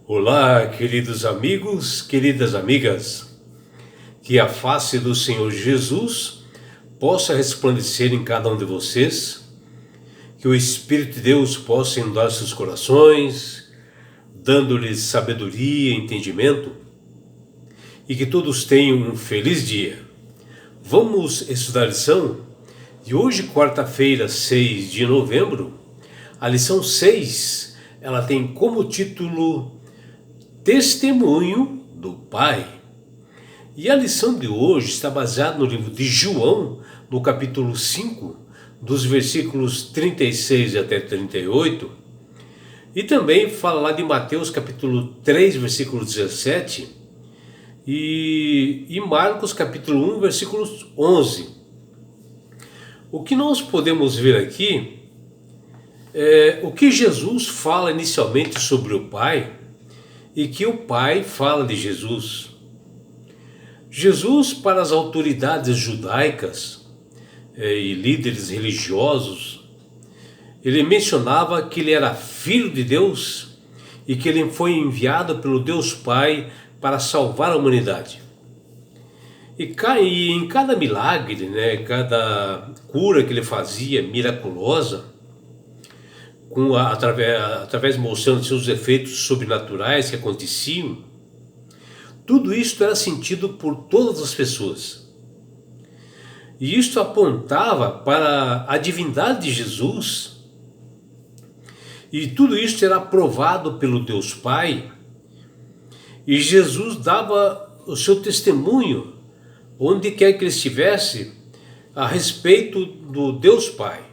Olá, queridos amigos, queridas amigas, que a face do Senhor Jesus possa resplandecer em cada um de vocês, que o Espírito de Deus possa inundar seus corações, dando-lhes sabedoria e entendimento, e que todos tenham um feliz dia. Vamos estudar a lição de hoje, quarta-feira, 6 de novembro. A lição 6, ela tem como título Testemunho do Pai. E a lição de hoje está baseada no livro de João, no capítulo 5, dos versículos 36 até 38, e também fala lá de Mateus, capítulo 3, versículo 17, e Marcos, capítulo 1, versículos 11. O que nós podemos ver aqui é o que Jesus fala inicialmente sobre o Pai, e que o Pai fala de Jesus. Jesus, para as autoridades judaicas e líderes religiosos, ele mencionava que ele era filho de Deus e que ele foi enviado pelo Deus Pai para salvar a humanidade. E em cada milagre, cada cura que ele fazia, miraculosa, através mostrando seus efeitos sobrenaturais que aconteciam, tudo isto era sentido por todas as pessoas. E isto apontava para a divindade de Jesus, e tudo isto era aprovado pelo Deus Pai, e Jesus dava o seu testemunho, onde quer que ele estivesse, a respeito do Deus Pai,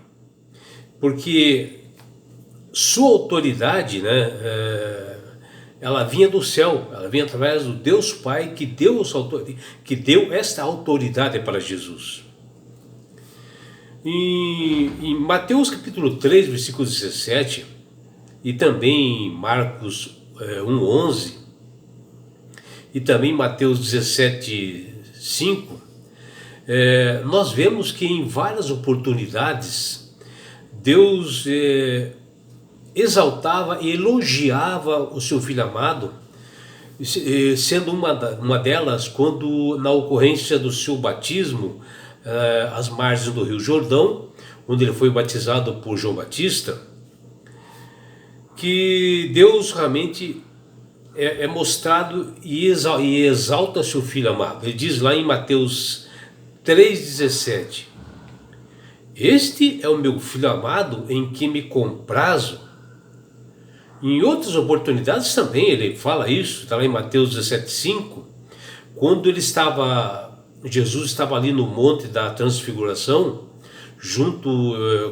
porque sua autoridade, ela vinha do céu, ela vinha através do Deus Pai que deu esta autoridade para Jesus. Em Mateus capítulo 3, versículo 17, e também em Marcos 1:11, e também em Mateus 17:5, nós vemos que em várias oportunidades Deus exaltava e elogiava o seu filho amado, sendo uma delas quando, na ocorrência do seu batismo às margens do Rio Jordão, onde ele foi batizado por João Batista, que Deus realmente é mostrado e exalta seu filho amado. Ele diz lá em Mateus 3,17: "Este é o meu filho amado em que me comprazo." Em outras oportunidades também ele fala isso, está lá em Mateus 17:5, quando Jesus estava ali no Monte da Transfiguração, junto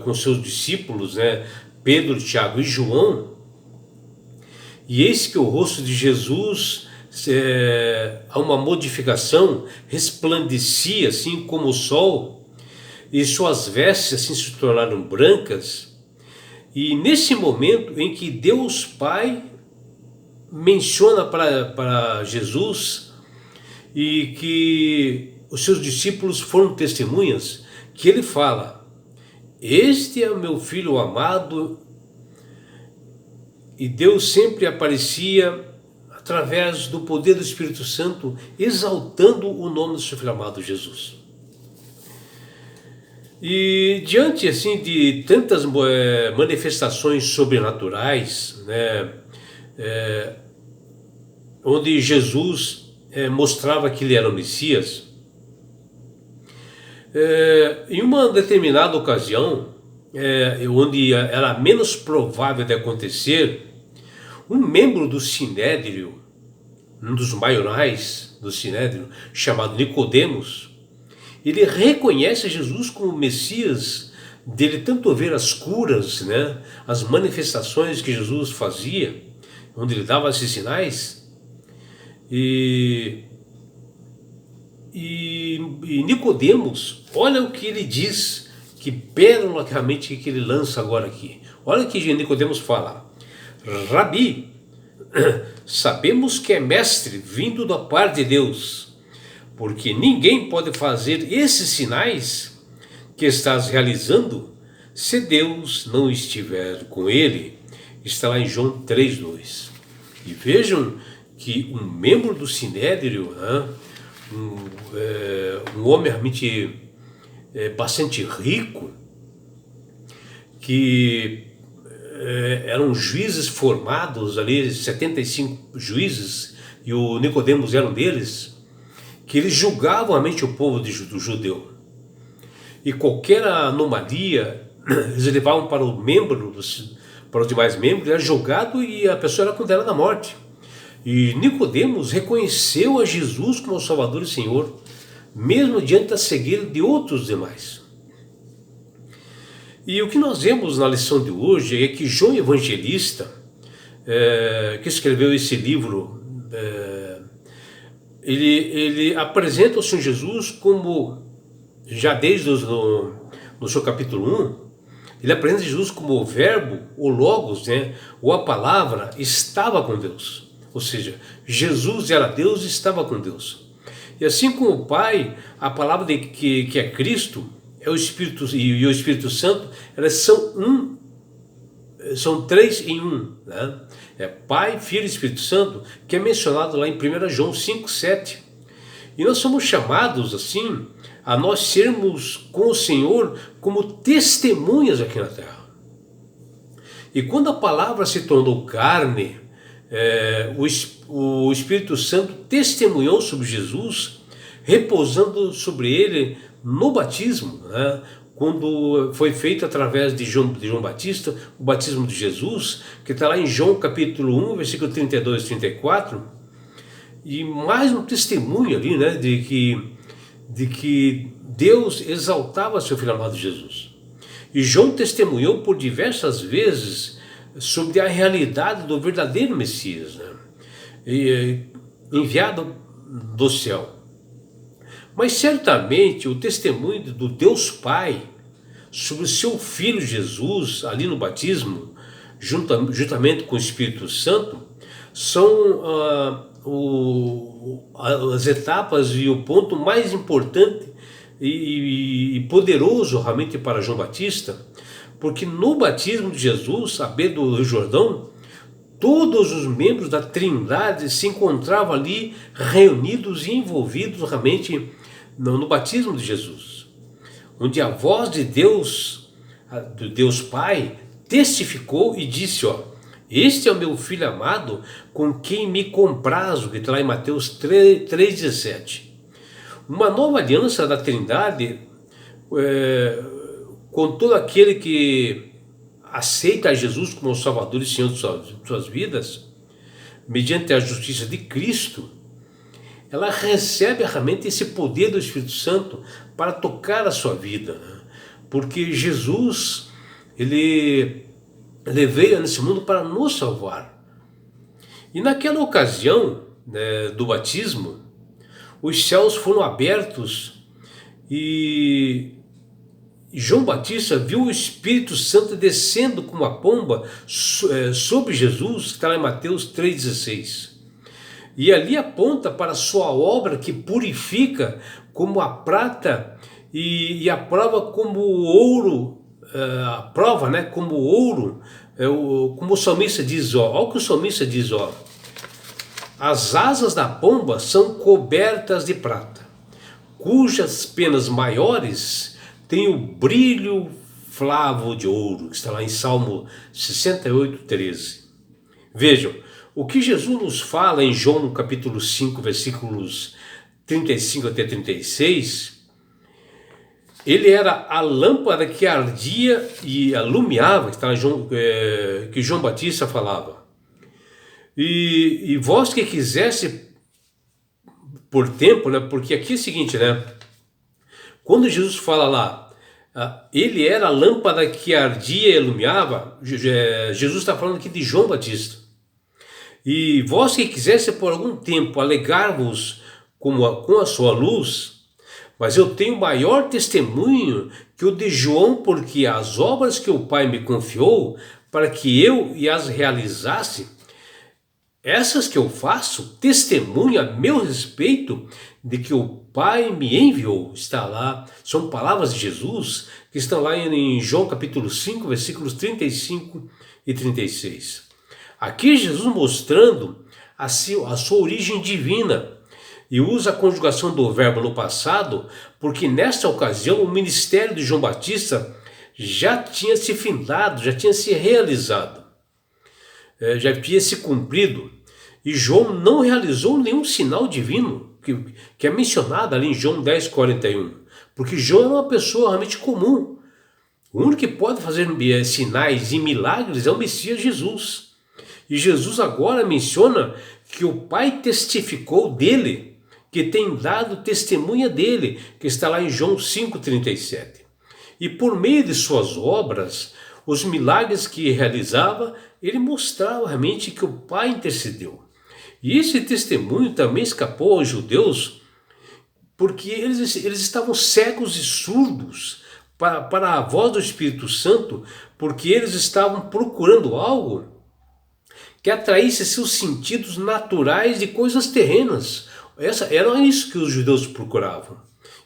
com seus discípulos, Pedro, Tiago e João, e eis que o rosto de Jesus, a uma modificação, resplandecia assim como o sol, e suas vestes assim se tornaram brancas. E nesse momento em que Deus Pai menciona para Jesus, e que os seus discípulos foram testemunhas, que ele fala: "Este é o meu filho amado", e Deus sempre aparecia através do poder do Espírito Santo, exaltando o nome do seu filho amado Jesus. E diante assim de tantas manifestações sobrenaturais, onde Jesus mostrava que ele era o Messias, em uma determinada ocasião, onde era menos provável de acontecer, um membro do Sinédrio, um dos maiorais do Sinédrio, chamado Nicodemos, ele reconhece Jesus como o Messias, dele tanto ver as curas, as manifestações que Jesus fazia, onde ele dava esses sinais, e Nicodemos, olha o que ele diz, que pérola realmente que ele lança agora aqui. Olha o que Nicodemos fala: "Rabi, sabemos que é mestre vindo da parte de Deus, porque ninguém pode fazer esses sinais que estás realizando se Deus não estiver com ele." Está lá em João 3:2. E vejam que um membro do Sinédrio, né, um homem realmente bastante rico, que eram juízes formados ali, 75 juízes, e o Nicodemos era um deles, que eles julgavam realmente o povo do judeu. E qualquer anomalia, eles levavam para o membro, para os demais membros, era julgado e a pessoa era condenada à morte. E Nicodemos reconheceu a Jesus como o Salvador e Senhor, mesmo diante da cegueira de outros demais. E o que nós vemos na lição de hoje é que João Evangelista, que escreveu esse livro, ele apresenta o Senhor Jesus como, já desde no seu capítulo 1, ele apresenta Jesus como o verbo, o logos, né, ou a palavra, estava com Deus. Ou seja, Jesus era Deus e estava com Deus. E assim como o Pai, a palavra que é Cristo, é o Espírito e o Espírito Santo, elas são um, são três em um, né? É Pai, Filho e Espírito Santo, que é mencionado lá em 1 João 5,7. E nós somos chamados assim a nós sermos com o Senhor como testemunhas aqui na terra. E quando a palavra se tornou carne, o Espírito Santo testemunhou sobre Jesus, repousando sobre ele no batismo, né? Quando foi feito através de João Batista, o batismo de Jesus, que está lá em João capítulo 1, versículo 32 e 34, e mais um testemunho ali, né, de que Deus exaltava seu Filho amado Jesus. E João testemunhou por diversas vezes sobre a realidade do verdadeiro Messias, né, enviado do céu. Mas certamente o testemunho do Deus Pai sobre o seu Filho Jesus, ali no batismo, juntamente com o Espírito Santo, são as etapas e o ponto mais importante e poderoso realmente para João Batista, porque no batismo de Jesus, à beira do Rio Jordão, todos os membros da Trindade se encontravam ali reunidos e envolvidos realmente no batismo de Jesus, onde a voz de Deus, do Deus Pai, testificou e disse, este é o meu Filho amado, com quem me comprazo, que está lá em Mateus 3,17. Uma nova aliança da Trindade, com todo aquele que aceita Jesus como Salvador e Senhor de suas vidas, mediante a justiça de Cristo, ela recebe realmente esse poder do Espírito Santo para tocar a sua vida, né? Porque Jesus, ele veio nesse mundo para nos salvar. E naquela ocasião, né, do batismo, os céus foram abertos e João Batista viu o Espírito Santo descendo como uma pomba sobre Jesus, que está lá em Mateus 3,16. E ali aponta para a sua obra que purifica como a prata e a prova como o ouro, a prova, né, como o ouro, como o salmista diz, olha o que o salmista diz, as asas da pomba são cobertas de prata, cujas penas maiores têm o brilho flavo de ouro, que está lá em Salmo 68:13. Vejam, o que Jesus nos fala em João no capítulo 5, versículos 35 até 36, ele era a lâmpada que ardia e alumiava, que João Batista falava. E vós que quisesse por tempo, né? Porque aqui é o seguinte, né? Quando Jesus fala lá, ele era a lâmpada que ardia e alumiava, Jesus está falando aqui de João Batista. E vós que quisesse por algum tempo alegar-vos com a sua luz, mas eu tenho maior testemunho que o de João, porque as obras que o Pai me confiou, para que eu as realizasse, essas que eu faço, testemunho a meu respeito de que o Pai me enviou. Está lá, são palavras de Jesus, que estão lá em João capítulo 5, versículos 35 e 36. Aqui Jesus mostrando a sua origem divina, e usa a conjugação do verbo no passado, porque nesta ocasião o ministério de João Batista já tinha se findado, já tinha se realizado, já tinha se cumprido. E João não realizou nenhum sinal divino, que é mencionado ali em João 10:41, porque João era uma pessoa realmente comum. O único que pode fazer sinais e milagres é o Messias Jesus. E Jesus agora menciona que o Pai testificou dele, que tem dado testemunha dele, que está lá em João 5:37. E por meio de suas obras, os milagres que realizava, ele mostrava realmente que o Pai intercedeu. E esse testemunho também escapou aos judeus, porque eles estavam cegos e surdos para a voz do Espírito Santo, porque eles estavam procurando algo que atraísse seus sentidos naturais de coisas terrenas. Era isso que os judeus procuravam,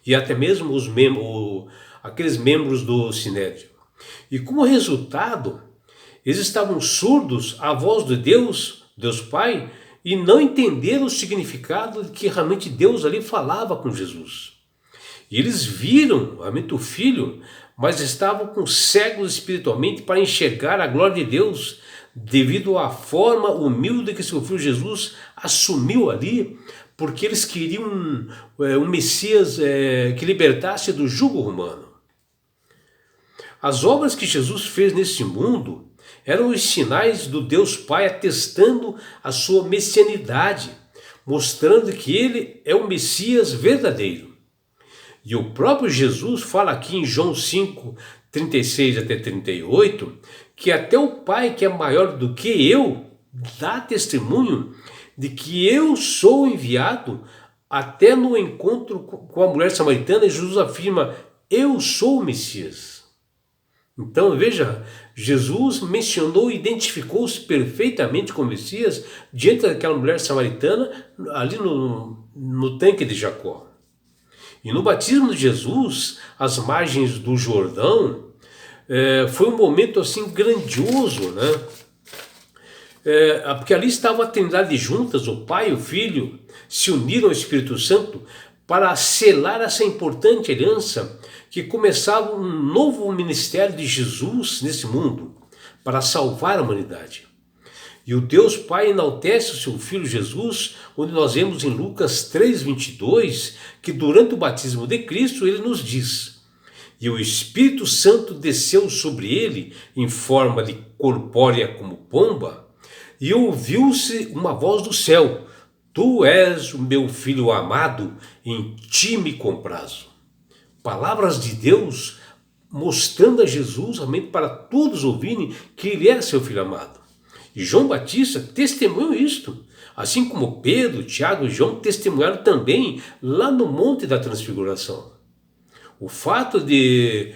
e até mesmo aqueles membros do Sinédrio. E como resultado, eles estavam surdos à voz de Deus Pai, e não entenderam o significado de que realmente Deus ali falava com Jesus. E eles viram realmente o Filho, mas estavam com cegos espiritualmente para enxergar a glória de Deus, devido à forma humilde que seu Filho Jesus assumiu ali, porque eles queriam um Messias que libertasse do jugo romano. As obras que Jesus fez nesse mundo eram os sinais do Deus Pai atestando a sua messianidade, mostrando que ele é o Messias verdadeiro. E o próprio Jesus fala aqui em João 5:36 até 38, que até o Pai, que é maior do que eu, dá testemunho de que eu sou enviado. Até no encontro com a mulher samaritana, Jesus afirma: eu sou o Messias. Então veja, Jesus mencionou e identificou-se perfeitamente com o Messias diante daquela mulher samaritana ali no tanque de Jacó. E no batismo de Jesus, às margens do Jordão, foi um momento assim grandioso, né? Porque ali estavam a Trindade juntas, o Pai e o Filho se uniram ao Espírito Santo para selar essa importante aliança que começava um novo ministério de Jesus nesse mundo, para salvar a humanidade. E o Deus Pai enaltece o seu Filho Jesus, onde nós vemos em Lucas 3:22, que durante o batismo de Cristo ele nos diz: e o Espírito Santo desceu sobre ele em forma de corpórea como pomba, e ouviu-se uma voz do céu: tu és o meu Filho amado, em ti me comprazo. Palavras de Deus mostrando a Jesus realmente para todos ouvirem que ele era seu Filho amado. E João Batista testemunhou isto, assim como Pedro, Tiago e João testemunharam também lá no Monte da Transfiguração. O fato de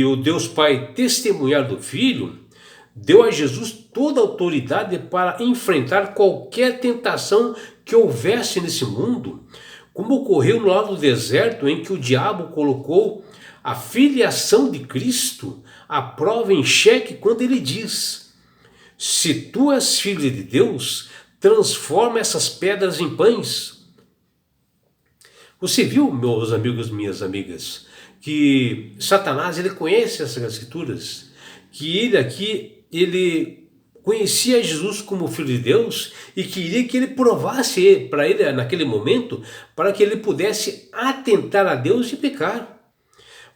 o Deus Pai testemunhar do Filho deu a Jesus toda a autoridade para enfrentar qualquer tentação que houvesse nesse mundo, como ocorreu no lado do deserto, em que o diabo colocou a filiação de Cristo à prova em xeque quando ele diz: se tu és filho de Deus, transforma essas pedras em pães. Você viu, meus amigos, minhas amigas, que Satanás ele conhece essas escrituras, que ele conhecia Jesus como Filho de Deus e queria que ele provasse para ele naquele momento, para que ele pudesse atentar a Deus e pecar.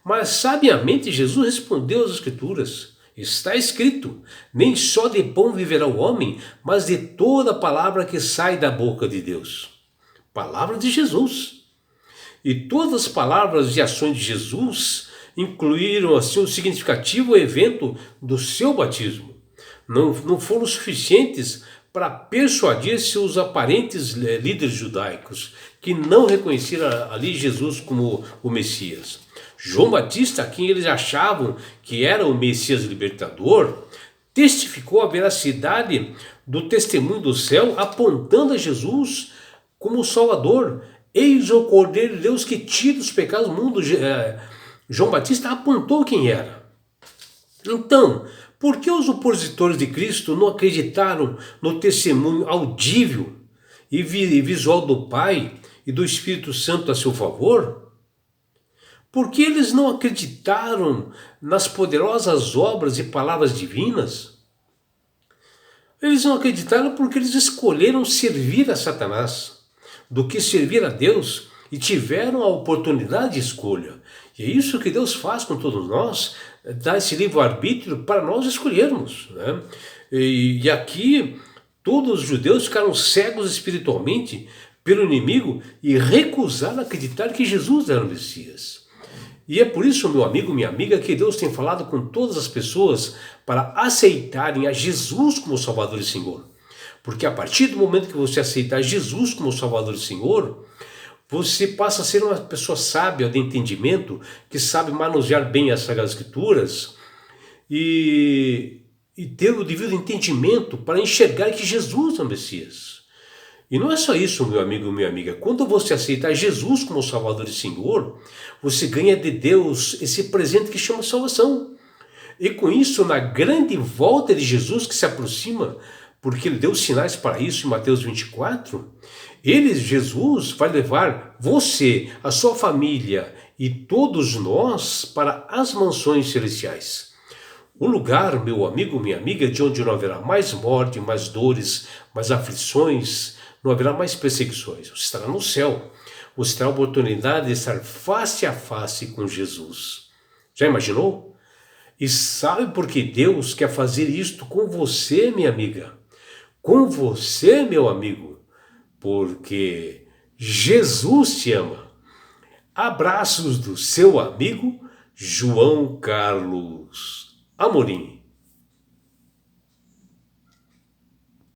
Mas sabiamente Jesus respondeu às Escrituras: está escrito, nem só de pão viverá o homem, mas de toda palavra que sai da boca de Deus. Palavra de Jesus. E todas as palavras e ações de Jesus incluíram assim um significativo evento do seu batismo. Não foram suficientes para persuadir seus aparentes líderes judaicos, que não reconheceram ali Jesus como o Messias. João Batista, a quem eles achavam que era o Messias libertador, testificou a veracidade do testemunho do céu, apontando a Jesus como o Salvador. Eis o Cordeiro de Deus que tira os pecados do mundo. João Batista apontou quem era. Então, Por que os opositores de Cristo não acreditaram no testemunho audível e visual do Pai e do Espírito Santo a seu favor? Por que eles não acreditaram nas poderosas obras e palavras divinas? Eles não acreditaram porque eles escolheram servir a Satanás do que servir a Deus e tiveram a oportunidade de escolha. E é isso que Deus faz com todos nós, dá esse livre-arbítrio para nós escolhermos, né? E aqui todos os judeus ficaram cegos espiritualmente pelo inimigo e recusaram acreditar que Jesus era o Messias. E é por isso, meu amigo, minha amiga, que Deus tem falado com todas as pessoas para aceitarem a Jesus como Salvador e Senhor. Porque a partir do momento que você aceitar Jesus como Salvador e Senhor, você passa a ser uma pessoa sábia de entendimento, que sabe manusear bem as Sagradas Escrituras e ter o devido entendimento para enxergar que Jesus é o Messias. E não é só isso, meu amigo, minha amiga. Quando você aceitar Jesus como Salvador e Senhor, você ganha de Deus esse presente que chama salvação. E com isso, na grande volta de Jesus que se aproxima, porque ele deu sinais para isso em Mateus 24, Jesus vai levar você, a sua família e todos nós para as mansões celestiais. Um lugar, meu amigo, minha amiga, de onde não haverá mais morte, mais dores, mais aflições, não haverá mais perseguições. Você estará no céu. Você terá a oportunidade de estar face a face com Jesus. Já imaginou? E sabe por que Deus quer fazer isto com você, minha amiga? Com você, meu amigo? Porque Jesus te ama. Abraços do seu amigo João Carlos Amorim.